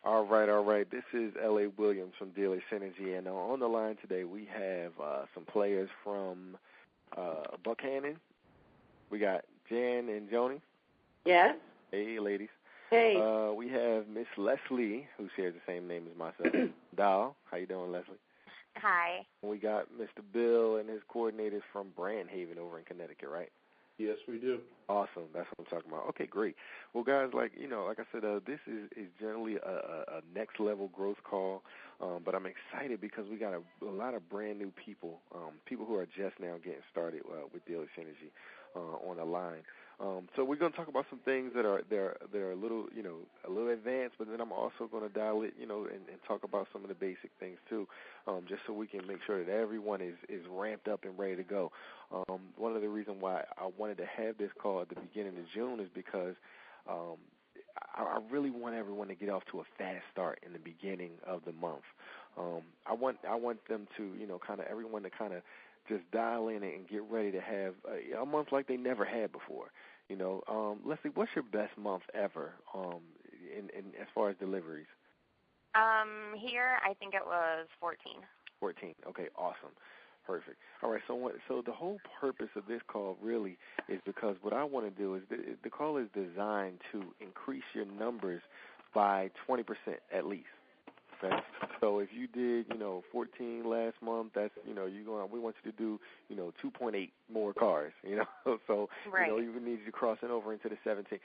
All right. This is L.A. Williams from Dealer Synergy, and on the line today we have some players from Buckhannon. We got Jan and Joni. Yes. Hey, ladies. Hey. We have Miss Leslie, who shares the same name as myself. Dahl. How you doing, Leslie? Hi. We got Mr. Bill and his coordinators from Branhaven over in Connecticut, right? Yes, we do. Awesome. That's what I'm talking about. Okay, great. Well, guys, like I said, this is generally a next-level growth call, but I'm excited because we got a lot of brand-new people, people who are just now getting started with Dealer Synergy on the line. So we're going to talk about some things that are a little, a little advanced, but then I'm also going to dial it, and talk about some of the basic things too, just so we can make sure that everyone is ramped up and ready to go. One of the reasons why I wanted to have this call at the beginning of June is because I really want everyone to get off to a fast start in the beginning of the month. I want them to, kind of everyone to kind of just dial in and get ready to have a month like they never had before. Leslie, what's your best month ever in as far as deliveries? Here I think it was 14. 14. Okay, awesome. Perfect. All right, so the whole purpose of this call really is because what I want to do is the call is designed to increase your numbers by 20% at least. Okay? So if you did, 14 last month, that's, we want you to do, 2.8 more cars, So, right. You need you crossing over into the 17.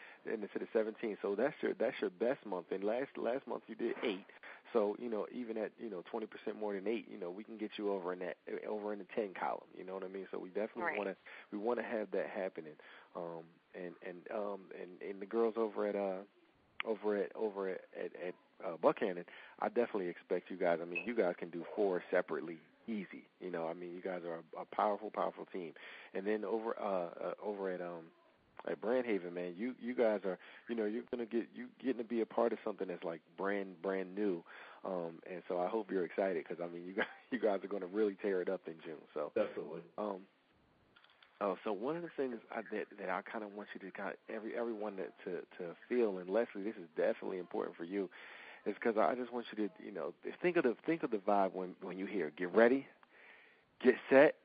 So that's your best month. And last month you did 8. So, even at, 20% more than 8, we can get you over in the 10 column. You know what I mean? So we definitely want to have that happening. And the girls over at Buckhannon, I definitely expect you guys. I mean, you guys can do 4 separately, easy. You guys are a powerful team. And then over at Branhaven, man, you guys are, you're getting to be a part of something that's like brand new. And so I hope you're excited because I mean, you guys are going to really tear it up in June. So definitely. So one of the things that I kind of want you to everyone to feel, and Leslie, this is definitely important for you, is because I just want you to think of the vibe when you hear get ready, get set.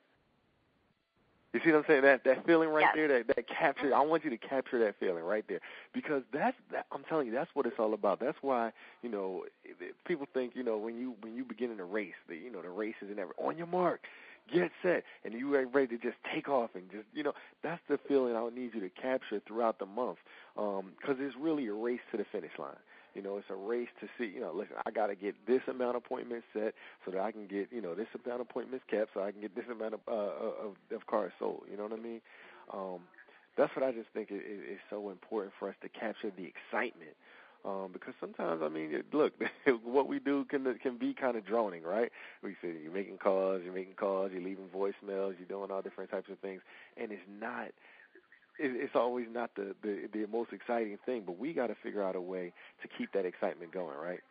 You see what I'm saying? That feeling right there, that capture. I want you to capture that feeling right there because I'm telling you, that's what it's all about. That's why people think when you begin in a race, the race is never on your mark. Get set, and you are ready to just take off and just, that's the feeling I need you to capture throughout the month because it's really a race to the finish line. It's a race to see, listen, I got to get this amount of appointments set so that I can get, this amount of appointments kept so I can get this amount of cars sold. You know what I mean? That's what I just think is so important for us to capture the excitement. Because sometimes, I mean, look, what we do can be kind of droning, right? We say you're making calls, you're leaving voicemails, you're doing all different types of things, and it's always not the most exciting thing, but we got to figure out a way to keep that excitement going, right?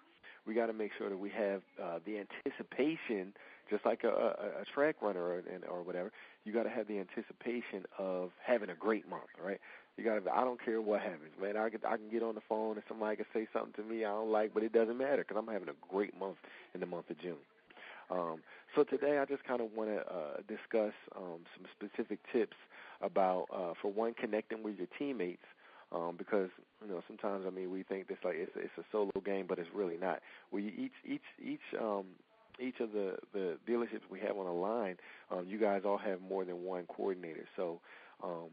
We got to make sure that we have the anticipation, just like a track runner or whatever. You got to have the anticipation of having a great month, right? I don't care what happens, man. I can get on the phone and somebody can say something to me I don't like, but it doesn't matter because I'm having a great month in the month of June. So today I just kind of want to discuss some specific tips about, for one, connecting with your teammates, because sometimes we think this like it's a solo game, but it's really not. Each of the dealerships we have on the line, you guys all have more than one coordinator. So I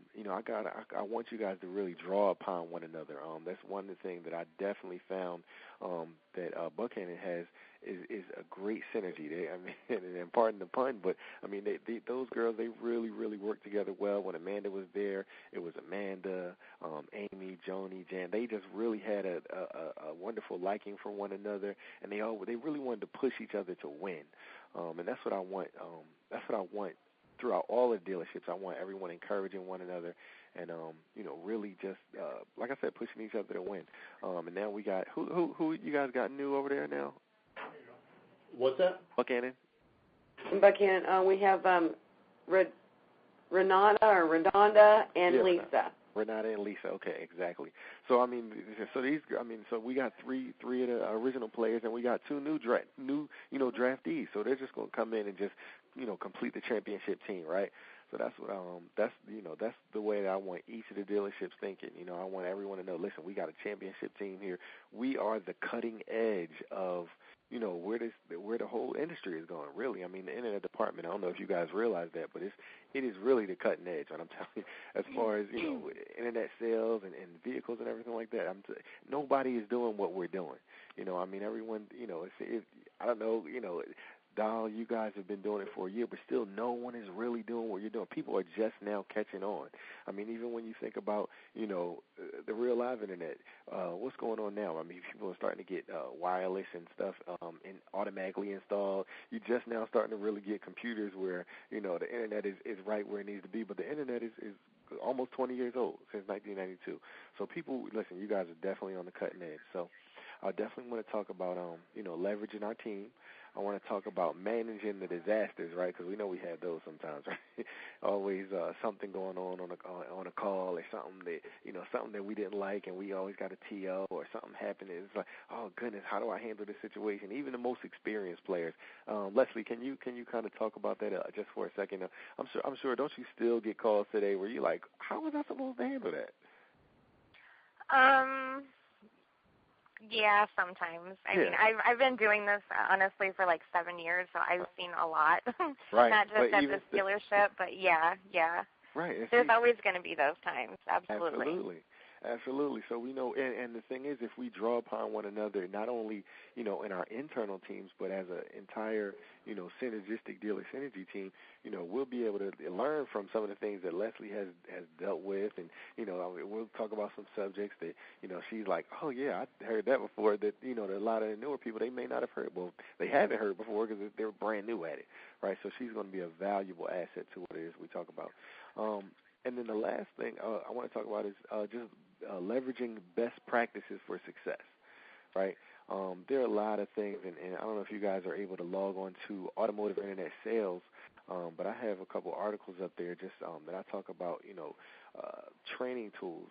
want you guys to really draw upon one another. That's one of the things that I definitely found that Buckhannon has is a great synergy. And pardon the pun, but those girls, they really work together well. When Amanda was there, it was Amanda, Amy, Joni, Jan. They just really had a wonderful liking for one another, and they really wanted to push each other to win. And that's what I want. That's what I want. Throughout all the dealerships, I want everyone encouraging one another and, really just, like I said, pushing each other to win. And now we got, who you guys got new over there now? What's that? Buckhannon. We have Renata or Redonda and yeah, Lisa. Renata and Lisa. Okay, exactly. So I mean, so these, I mean, so we got three of the original players, and we got two new draftees. So they're just gonna come in and just complete the championship team, right? So that's what that's the way that I want each of the dealerships thinking. I want everyone to know. Listen, we got a championship team here. We are the cutting edge of where the whole industry is going. Really, I mean, the internet department. I don't know if you guys realize that, but it is really the cutting edge. And I'm telling you, as far as internet sales and vehicles and everything like that, nobody is doing what we're doing. I mean, everyone. I don't know. Dahl, you guys have been doing it for a year, but still no one is really doing what you're doing. People are just now catching on. I mean, even when you think about, the real live internet, what's going on now? I mean, people are starting to get wireless and stuff and automatically installed. You're just now starting to really get computers where, the internet is right where it needs to be, but the internet is almost 20 years old, since 1992. So people, listen, you guys are definitely on the cutting edge. So I definitely want to talk about, leveraging our team. I want to talk about managing the disasters, right? Because we know we have those sometimes, right? Always something going on a call or something that we didn't like, and we always got a TO or something happening. It's like, oh goodness, how do I handle this situation? Even the most experienced players. Leslie, can you kind of talk about that just for a second? I'm sure. Don't you still get calls today where you're like, how was I supposed to handle that? Yeah, sometimes. I mean, I've been doing this, honestly, for like 7 years, so I've seen a lot. Right. Not just at this dealership, but yeah. Right. There's always going to be those times, absolutely. Absolutely. So we know, and the thing is, if we draw upon one another, not only, in our internal teams, but as an entire, synergistic dealer synergy team, we'll be able to learn from some of the things that Leslie has dealt with, and, we'll talk about some subjects that, she's like, oh yeah, I heard that before, that, that a lot of the newer people, they may not have heard, well, they haven't heard before because they're brand new at it, right? So she's going to be a valuable asset to what it is we talk about. And then the last thing I want to talk about is just leveraging best practices for success, right? There are a lot of things, and I don't know if you guys are able to log on to Automotive Internet Sales, but I have a couple articles up there just that I talk about, training tools,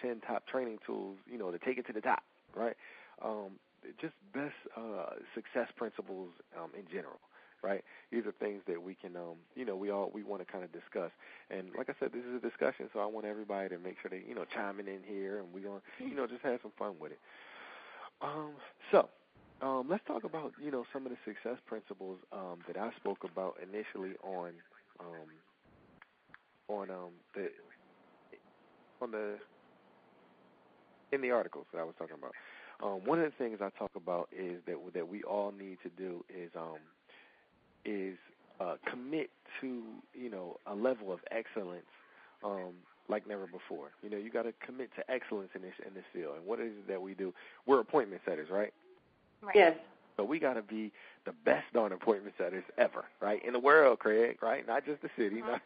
10 top training tools, to take it to the top, right? Just best success principles in general. Right, these are things that we can, we want to kind of discuss. And like I said, this is a discussion, so I want everybody to make sure they, chiming in here, and we're gonna, just have some fun with it. So let's talk about, some of the success principles that I spoke about initially in the articles that I was talking about. One of the things I talk about is that we all need to do is commit to, a level of excellence like never before. You got to commit to excellence in this field. And what is it that we do? We're appointment setters, right? Right. Yes. So we got to be the best darn appointment setters ever, right? In the world, Craig, right? Not just the city. Not,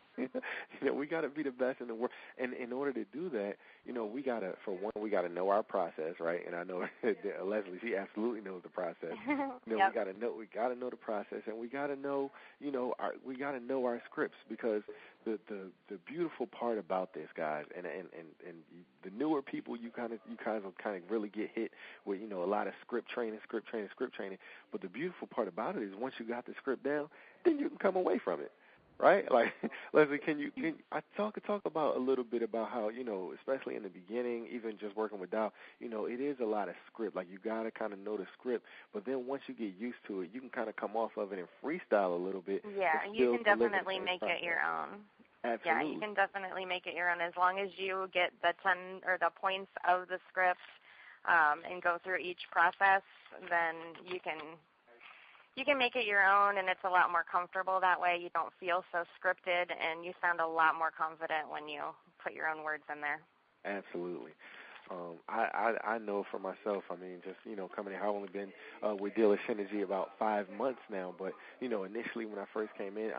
we got to be the best in the world. And in order to do that, we got to, for one, we got to know our process, right? And I know Leslie, she absolutely knows the process. Yep. We got to know the process, and we got to know, we got to know our scripts, because the beautiful part about this, guys, and the newer people, you guys will kind of really get hit with, a lot of script training. But the beautiful part about it is once you got the script down, then you can come away from it, right? Like, Leslie, can I talk about a little bit about how, especially in the beginning, even just working with Dahl, it is a lot of script. Like, you got to kind of know the script, but then once you get used to it, you can kind of come off of it and freestyle a little bit. Yeah, you can definitely make it your own. Absolutely. Yeah, you can definitely make it your own as long as you get the 10 or the points of the script and go through each process. Then you can make it your own, and it's a lot more comfortable that way. You don't feel so scripted, and you sound a lot more confident when you put your own words in there. Absolutely. I know for myself, I mean, just, coming in, I've only been with Dealer Synergy about 5 months now, but, initially when I first came in,